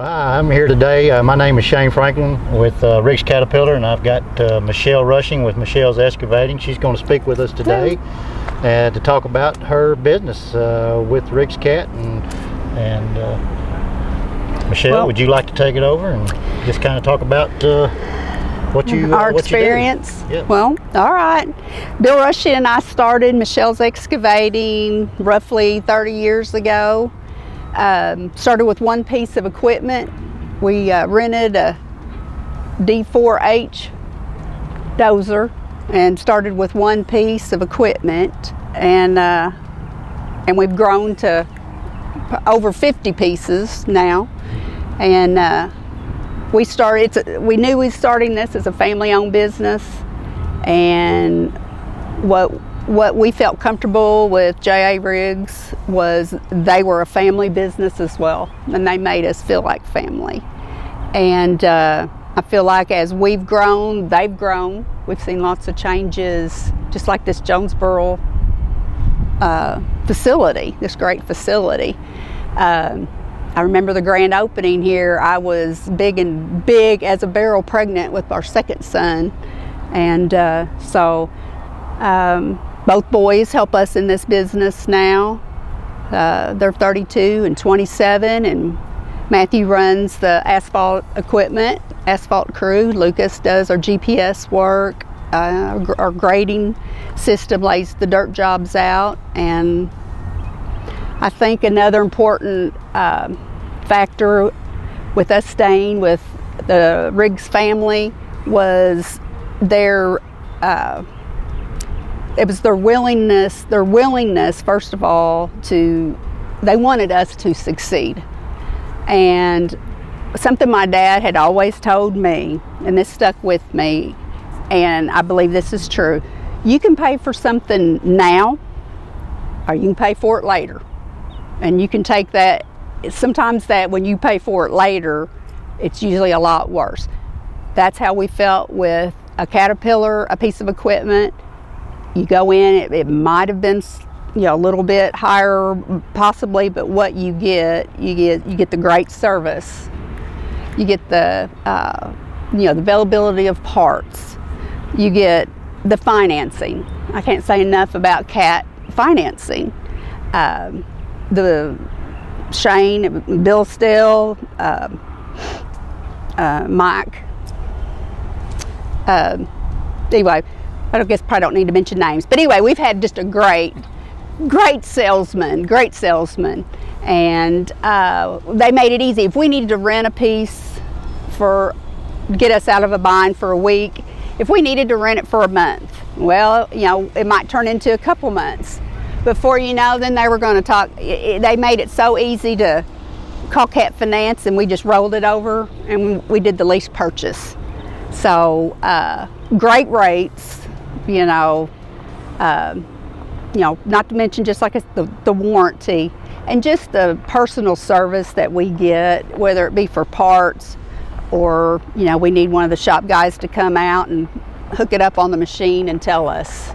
I'm here today. My name is Shane Franklin with Rick's Caterpillar, and I've got Michelle Rushing with Michelle's Excavating. She's going to speak with us today to talk about her business with Rick's Cat. And Michelle, would you like to take it over and just kind of talk about our experience? Yep. Well, all right. Bill Rushing and I started Michelle's Excavating roughly 30 years ago. Started with one piece of equipment. We rented a D4H dozer and started with one piece of equipment, and we've grown to over 50 pieces now. And we knew we were starting this as a family-owned business, and what we felt comfortable with J.A. Riggs was they were a family business as well, and they made us feel like family. And I feel like as we've grown, they've grown. We've seen lots of changes, just like this Jonesboro facility, this great facility. I remember the grand opening here. I was big as a barrel pregnant with our second son, and so both boys help us in this business now. They're 32 and 27, and Matthew runs the asphalt equipment, asphalt crew. Lucas does our GPS work. Our grading system lays the dirt jobs out. And I think another important factor with us staying with the Riggs family was their willingness, first of all, they wanted us to succeed. And something my dad had always told me, and this stuck with me, and I believe this is true: you can pay for something now, or you can pay for it later. And you can take that, sometimes that when you pay for it later, it's usually a lot worse. That's how we felt with a Caterpillar, a piece of equipment. You go in, it might have been, a little bit higher possibly, but what you get the great service. You get the the availability of parts. You get the financing. I can't say enough about Cat financing. The Shane, Bill Still, Mike. Anyway, I guess probably don't need to mention names, but anyway, we've had just a great salesman, and they made it easy. If we needed to rent a piece to get us out of a bind for a week, if we needed to rent it for a month, well, it might turn into a couple months. Before you know, then they were going to talk. They made it so easy to call Cat Finance, and we just rolled it over, and we did the lease purchase. So great rates. Not to mention just like the warranty and just the personal service that we get, whether it be for parts or, we need one of the shop guys to come out and hook it up on the machine and tell us,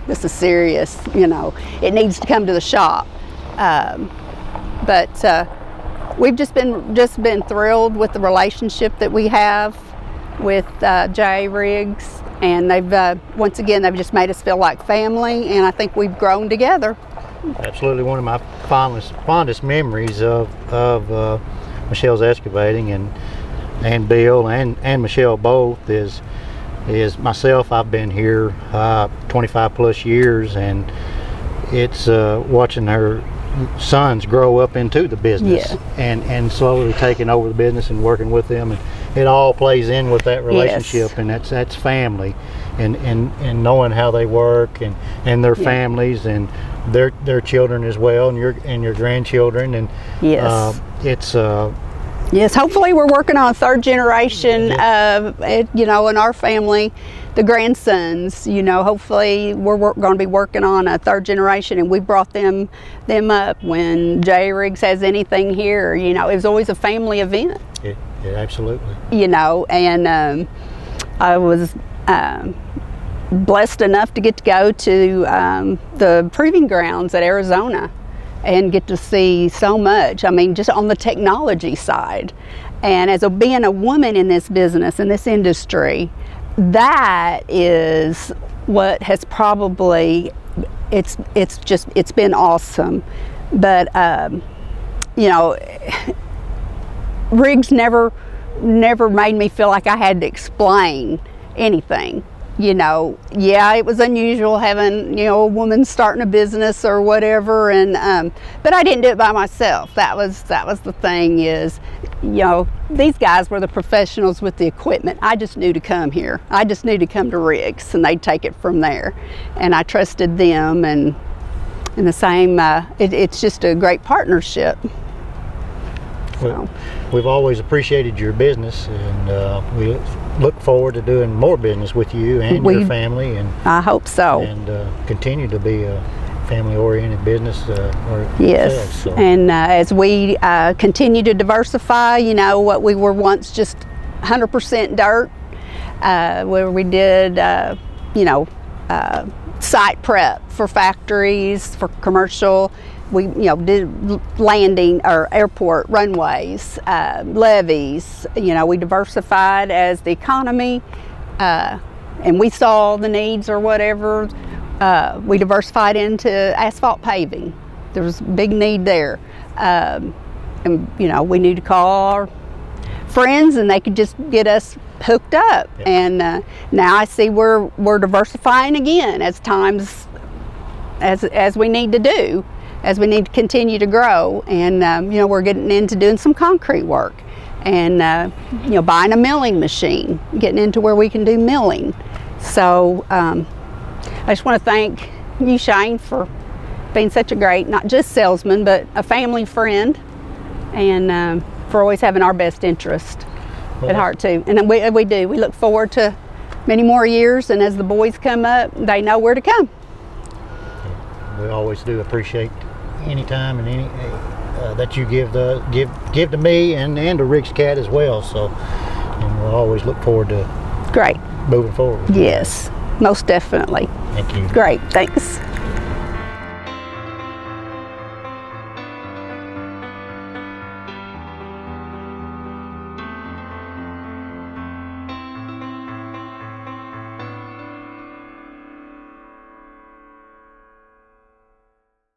this is serious, it needs to come to the shop. But we've just been thrilled with the relationship that we have with J.A. Riggs. And they've just made us feel like family, and I think we've grown together. Absolutely, one of my fondest memories of Michelle's Excavating and Bill and Michelle both is myself. I've been here 25 plus years, and it's watching her sons grow up into the business, and slowly taking over the business and working with them, and it all plays in with that relationship. Yes. And that's family, and knowing how they work and their families and their children as well, and your grandchildren, and yes, hopefully we're working on a third generation of in our family, the grandsons. Hopefully we're going to be working on a third generation, and we brought them up when J. Riggs has anything here. It was always a family event. Yeah, absolutely. And I was blessed enough to get to go to the proving grounds at Arizona and get to see so much. I mean, just on the technology side. And as being a woman in this business, in this industry, that is what has probably, it's been awesome. But you know, rigs never made me feel like I had to explain anything. You know, yeah, it was unusual having, you know, a woman starting a business or whatever, and but I didn't do it by myself. That was the thing, is, you know, these guys were the professionals with the equipment. I just knew to come here. I just knew to come to rigs, and they'd take it from there, and I trusted them, and the same. It's just a great partnership. So. We've always appreciated your business, and we look forward to doing more business with you and your family. And I hope so. And continue to be a family-oriented business. Yes, so. And as we continue to diversify, you know, what we were once just 100% dirt, where we did, you know, site prep for factories, for commercial. We, you know, did landing or airport runways, levees. You know, we diversified as the economy, and we saw the needs or whatever. We diversified into asphalt paving. There was a big need there, and you know, we need to call our friends, and they could just get us hooked up. Yep. And now I see we're diversifying again as times as we need to do. As we need to continue to grow, and you know, we're getting into doing some concrete work, and you know, buying a milling machine, getting into where we can do milling. So I just want to thank you, Shane, for being such a great, not just salesman, but a family friend, and for always having our best interest at heart too. And we do. We look forward to many more years, and as the boys come up, they know where to come. We always do appreciate any time and any that you give to me and to Rick's Cat as well. So, and we'll always look forward to great moving forward. Yes, most definitely. Thank you. Great, thanks.